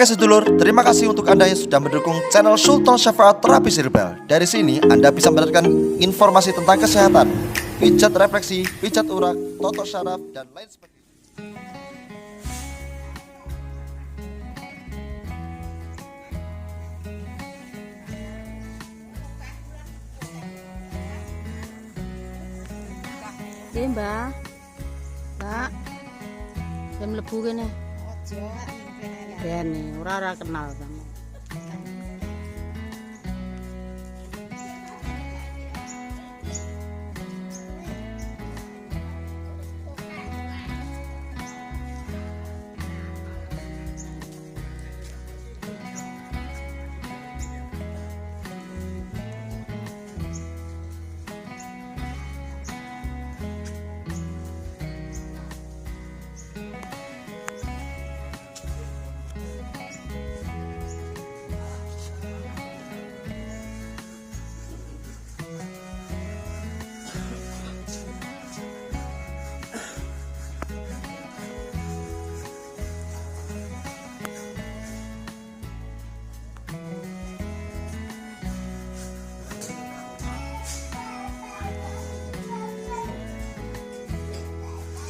Oke sedulur, terima kasih untuk Anda yang sudah mendukung channel Sultan Syafaat Terapi Serebral. Dari sini Anda bisa mendapatkan informasi tentang kesehatan, pijat refleksi, pijat urat, totok syaraf, dan lain sebagainya. Iya mbak, saya melebu kene. Kene, ora kenal sama.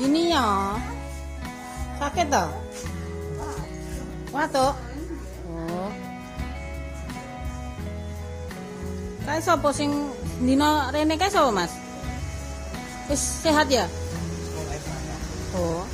Sini ya. Sakit toh? Watuk. Oh. Kae sapa sing dina rene kae sapa, Mas? Wis sehat ya? Oh.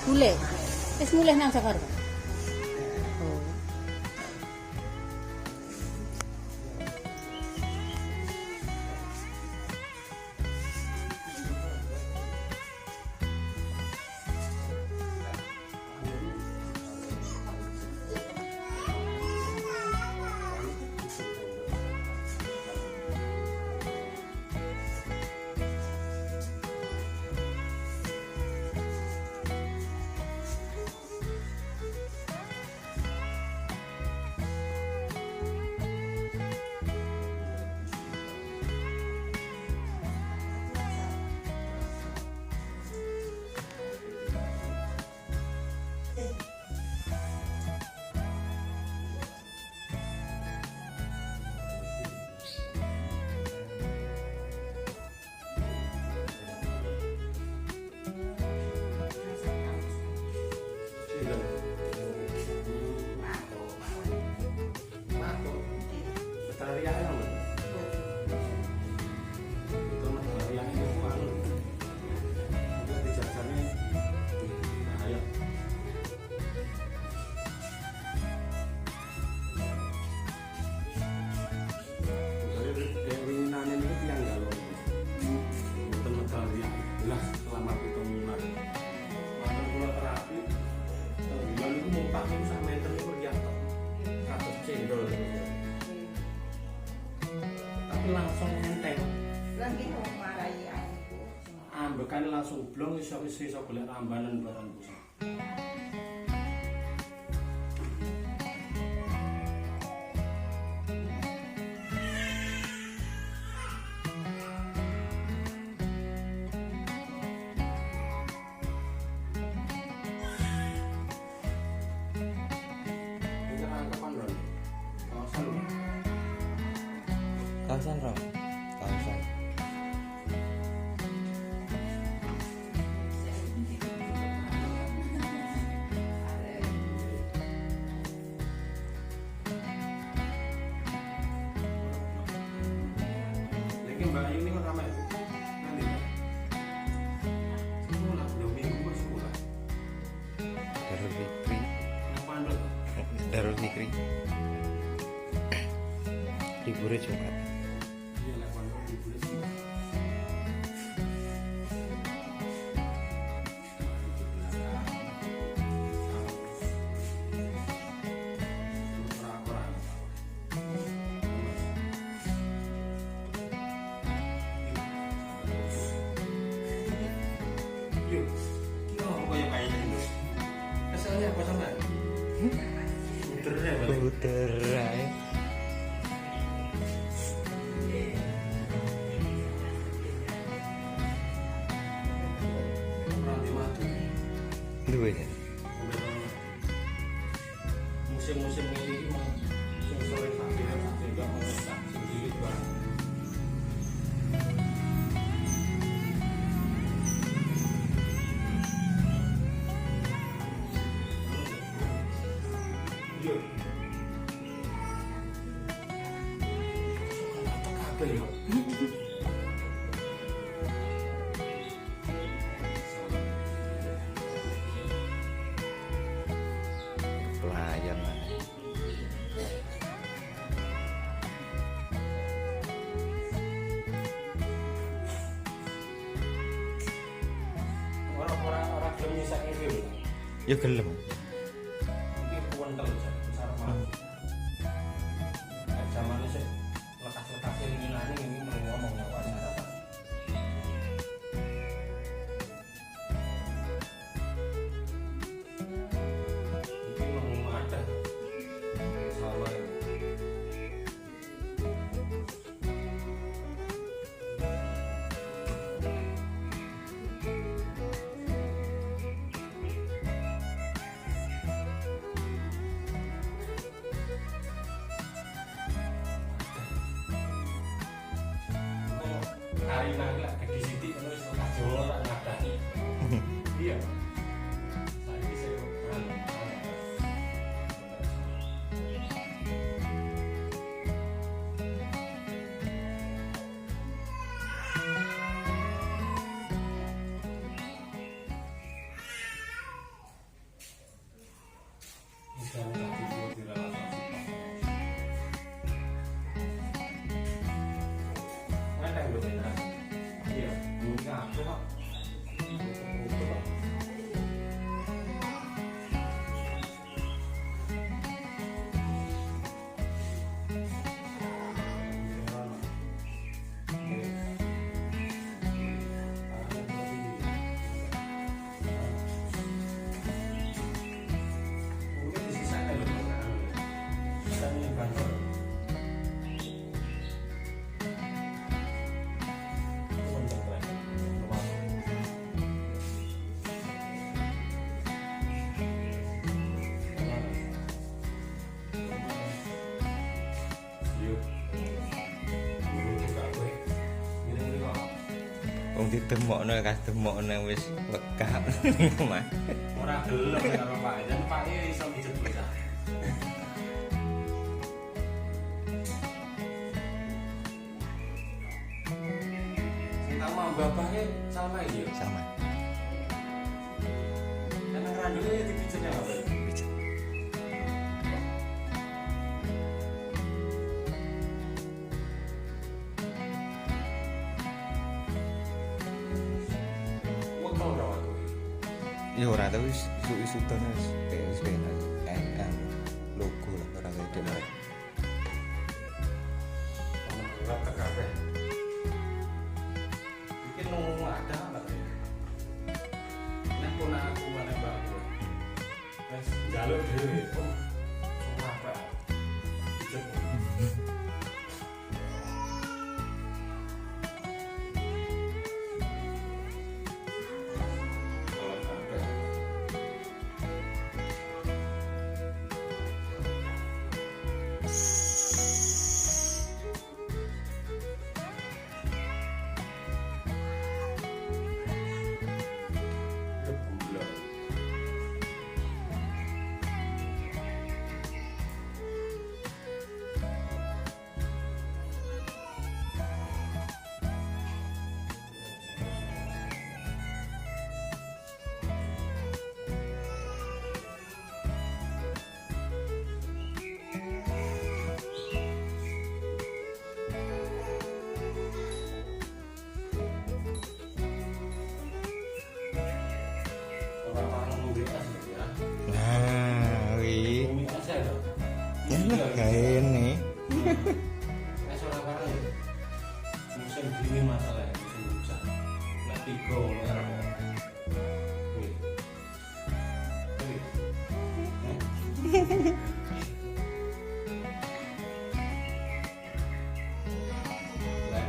Mulai. Wis mulai nang Jakarta. Oh. Langsung enteng. Lagi mau marahi aku. Ambekane langsung blong iso golek rambanan barang pusat. Ini rangkapan Ron. Kawasan Ram, kawasan. Lagi Mbak Ayu ini kan ramai. Nanti sekolah, 2 minggu ke sekolah. Darul Fikri, Pondok. Darul Fikri. Liburnya Jumat. Iya, lah pondok liburan sih. Yuk, kita apa yang kayaknya itu? Keselnya apa sama? Puter ya, Bang? Puter, kabel yo. Pelayan lah. Orang gelem nyisake dhewe. Ya gelem. Iki kuwentel jan sarep mati. Zamane sik lekas-lekase ngilane ini ngomong ya wajar. Iki ngomong ada. Sama hari nang lek gede sithik ngono wis lekas Jawa ora ngadani. Iya. Saiki sik Wong ditemokno kas temokno wis lekap. Mah. ora gelem karo Pak. Dan Pak iso mijet bisa. Sing sama bapaknya sama iya. Sama. Karena randulnya dipijetnya apa? Pijet. Waktu ora waktu. Ya ora tau wis isu-isutane wis penak. Kan logo lah ora gede lah. Ora kabeh. Iki nunggu ada lah ya. Nek pun aku ana mbakku. Wes njaluk dhewe. Oh, ora apa. Pijet. Nah, wi. Bumi aja lho. Enak gawe ne. Wes ora parah ya. Musim dingin masalah musim hujan. Nek tiga ngono ora apa. Wih. Wih. Lek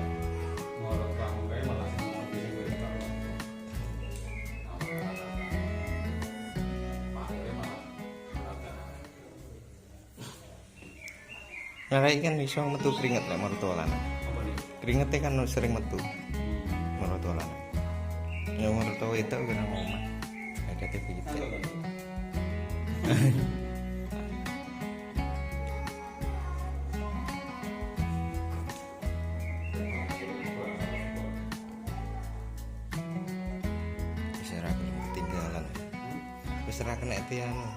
ngorok kamu kae malah sing ngopi sing kowe tak. Nah, kan iso metu keringet lek mertua lanang. Apa nih? Keringetnya kan sering metu mertua lanang. Ya mertua itu kena ngomong. Ada TV itu. wis ra kena dianu